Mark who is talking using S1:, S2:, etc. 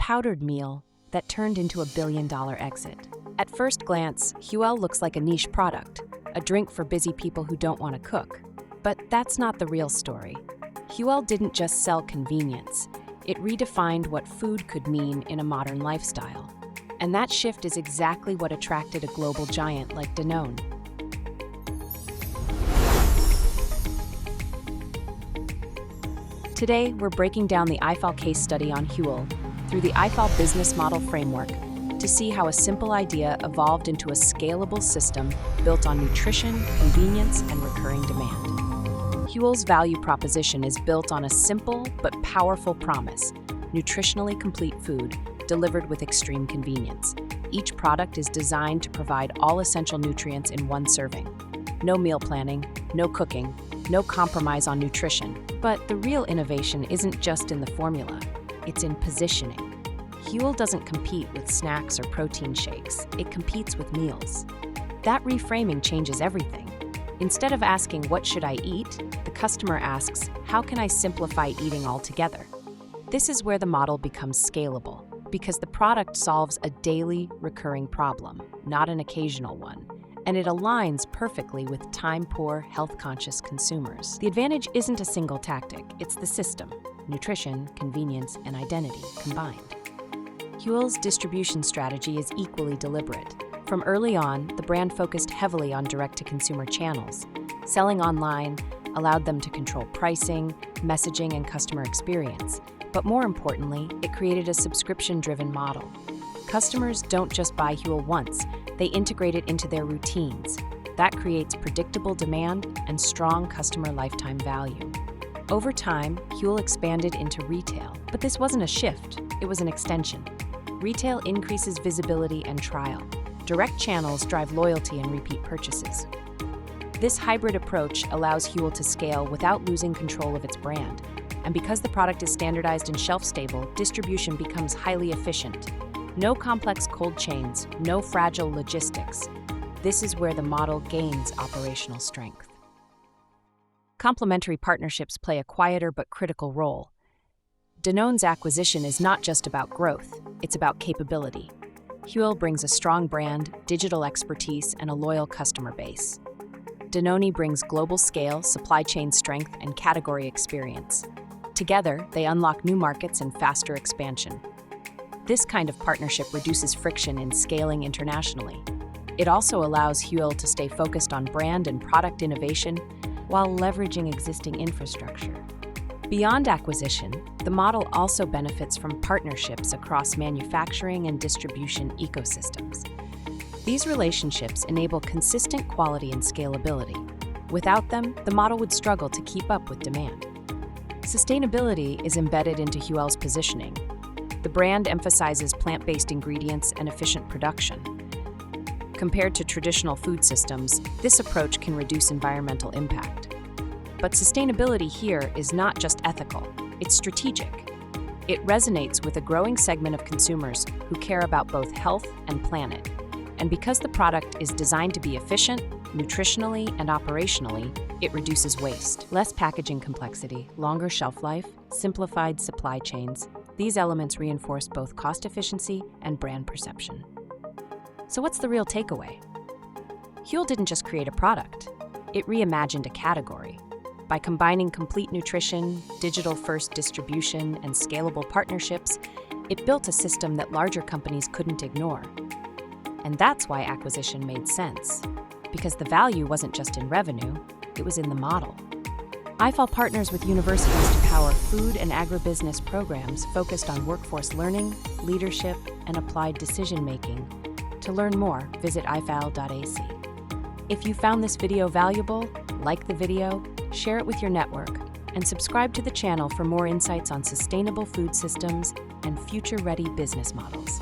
S1: powdered meal that turned into a billion-dollar exit. At first glance, Huel looks like a niche product, a drink for busy people who don't want to cook. But that's not the real story. Huel didn't just sell convenience. It redefined what food could mean in a modern lifestyle. And that shift is exactly what attracted a global giant like Danone. Today, we're breaking down the IFAL case study on Huel through the IFAL business model framework to see how a simple idea evolved into a scalable system built on nutrition, convenience, and recurring demand. Huel's value proposition is built on a simple but powerful promise: nutritionally complete food delivered with extreme convenience. Each product is designed to provide all essential nutrients in one serving. No meal planning, no cooking, no compromise on nutrition. But the real innovation isn't just in the formula, it's in positioning. Huel doesn't compete with snacks or protein shakes, it competes with meals. That reframing changes everything. Instead of asking, "What should I eat?" the customer asks, "How can I simplify eating altogether?" This is where the model becomes scalable, because the product solves a daily, recurring problem, not an occasional one. And it aligns perfectly with time-poor, health-conscious consumers. The advantage isn't a single tactic, it's the system: nutrition, convenience, and identity combined. Huel's distribution strategy is equally deliberate. From early on, the brand focused heavily on direct-to-consumer channels. Selling online allowed them to control pricing, messaging, and customer experience. But more importantly, it created a subscription-driven model. Customers don't just buy Huel once, they integrate it into their routines. That creates predictable demand and strong customer lifetime value. Over time, Huel expanded into retail, but this wasn't a shift, it was an extension. Retail increases visibility and trial. Direct channels drive loyalty and repeat purchases. This hybrid approach allows Huel to scale without losing control of its brand. And because the product is standardized and shelf-stable, distribution becomes highly efficient. No complex cold chains, no fragile logistics. This is where the model gains operational strength. Complementary partnerships play a quieter but critical role. Danone's acquisition is not just about growth, it's about capability. Huel brings a strong brand, digital expertise, and a loyal customer base. Danone brings global scale, supply chain strength, and category experience. Together, they unlock new markets and faster expansion. This kind of partnership reduces friction in scaling internationally. It also allows Huel to stay focused on brand and product innovation while leveraging existing infrastructure. Beyond acquisition, the model also benefits from partnerships across manufacturing and distribution ecosystems. These relationships enable consistent quality and scalability. Without them, the model would struggle to keep up with demand. Sustainability is embedded into Huel's positioning. The brand emphasizes plant-based ingredients and efficient production. Compared to traditional food systems, this approach can reduce environmental impact. But sustainability here is not just ethical, it's strategic. It resonates with a growing segment of consumers who care about both health and planet. And because the product is designed to be efficient, nutritionally and operationally, it reduces waste. Less packaging complexity, longer shelf life, simplified supply chains. These elements reinforce both cost efficiency and brand perception. So what's the real takeaway? Huel didn't just create a product, it reimagined a category. By combining complete nutrition, digital-first distribution, and scalable partnerships, it built a system that larger companies couldn't ignore. And that's why acquisition made sense, because the value wasn't just in revenue, it was in the model. IFAL partners with universities to power food and agribusiness programs focused on workforce learning, leadership, and applied decision-making. To learn more, visit ifal.ac. If you found this video valuable, like the video, share it with your network, and subscribe to the channel for more insights on sustainable food systems and future-ready business models.